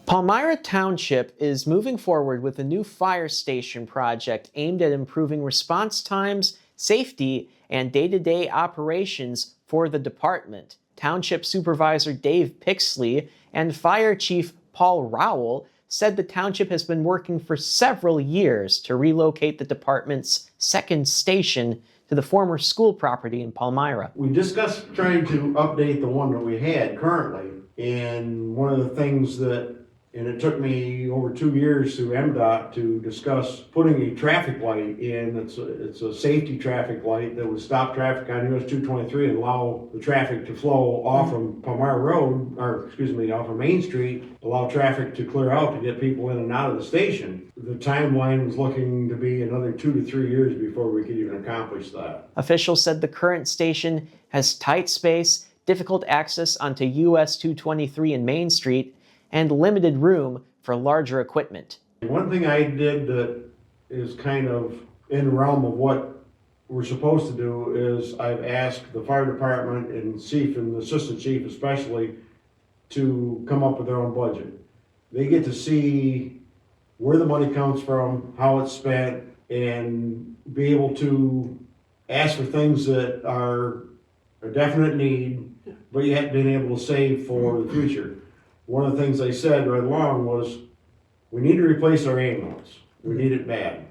Palmyra Township is moving forward with a new fire station project aimed at improving response times, safety, and day-to-day operations for the department. Township Supervisor Dave Pixley and Fire Chief Paul Rowell said the township has been working for several years to relocate the department's second station to the former school property in Palmyra. We discussed trying to update the one that we had currently, and one of the things and it took me over 2 years through MDOT to discuss putting a traffic light in. It's a safety traffic light that would stop traffic on US 223 and allow the traffic to flow off from Palmyra Road, off of Main Street, allow traffic to clear out to get people in and out of the station. The timeline was looking to be another 2 to 3 years before we could even accomplish that. Officials said the current station has tight space, difficult access onto US 223 and Main Street, and limited room for larger equipment. One thing I did that is kind of in the realm of what we're supposed to do is I've asked the fire department and chief and the assistant chief especially to come up with their own budget. They get to see where the money comes from, how it's spent, and be able to ask for things that are a definite need, but yet being able to save for the future. One of the things they said right along was, we need to replace our ambulance. We need it bad.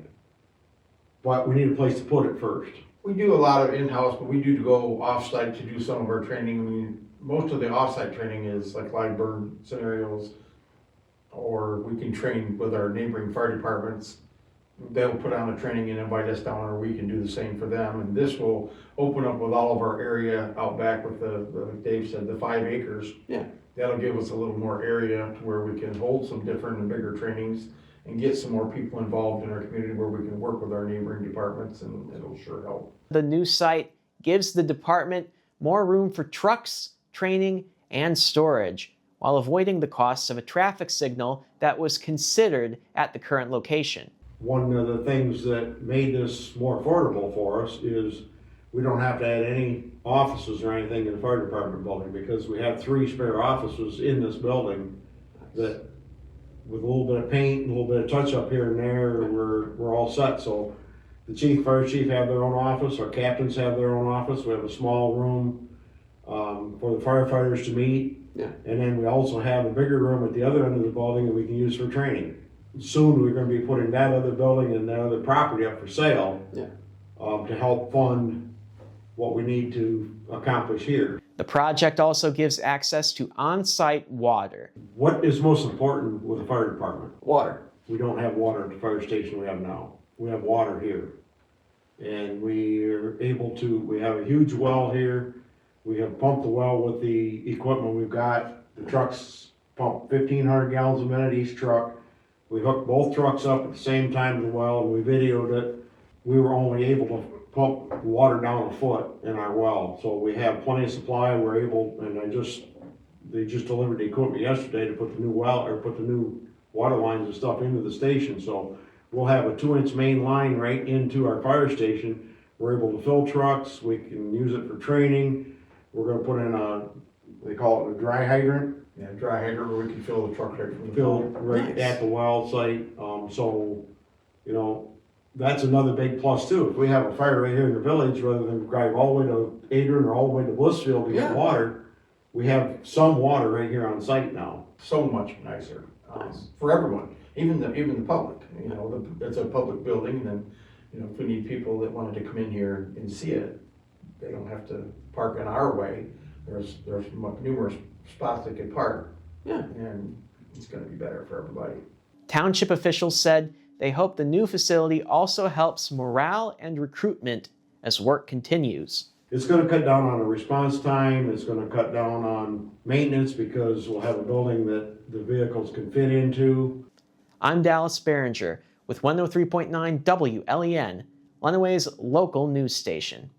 But we need a place to put it first. We do a lot of in-house, but we do go off-site to do some of our training. I mean, most of the off-site training is like live burn scenarios, or we can train with our neighboring fire departments. They'll put on a training and invite us down, or we can do the same for them. And this will open up with all of our area out back with like Dave said, the 5 acres. Yeah. That'll give us a little more area to where we can hold some different and bigger trainings and get some more people involved in our community where we can work with our neighboring departments, and it'll sure help. The new site gives the department more room for trucks, training, and storage, while avoiding the costs of a traffic signal that was considered at the current location. One of the things that made this more affordable for us is we don't have to add any offices or anything in the fire department building, because we have 3 spare offices in this building that, with a little bit of paint and a little bit of touch up here and there, we're all set. So the chief, fire chief have their own office, our captains have their own office. We have a small room for the firefighters to meet. Yeah. And then we also have a bigger room at the other end of the building that we can use for training. Soon we're going to be putting that other building and that other property up for sale. Yeah. To help fund what we need to accomplish here. The project also gives access to on-site water. What is most important with the fire department? Water. We don't have water at the fire station we have now. We have water here. And we are able to, we have a huge well here. We have pumped the well with the equipment we've got. The trucks pump 1,500 gallons a minute each truck. We hooked both trucks up at the same time to the well, and we videoed it. We were only able to pump water down a foot in our well. So we have plenty of supply. We're able, and they just delivered the equipment yesterday to put the new well, or put the new water lines and stuff into the station. So we'll have a 2-inch main line right into our fire station. We're able to fill trucks. We can use it for training. We're gonna put in they call it a dry hydrant. Yeah, dry hydrant where we can fill the truck right from the Fill well. right at the well site. So, you know, that's another big plus too. If we have a fire right here in the village, rather than drive all the way to Adrian or all the way to Blissfield to get water, we have some water right here on site now. So much nicer for everyone, even the public. You know, it's a public building, and you know, if we need people that wanted to come in here and see it, they don't have to park in our way. There's numerous spots they could park. Yeah. And it's going to be better for everybody. Township officials said they hope the new facility also helps morale and recruitment as work continues. It's going to cut down on the response time. It's going to cut down on maintenance, because we'll have a building that the vehicles can fit into. I'm Dallas Behringer with 103.9 WLEN, Lenawee's local news station.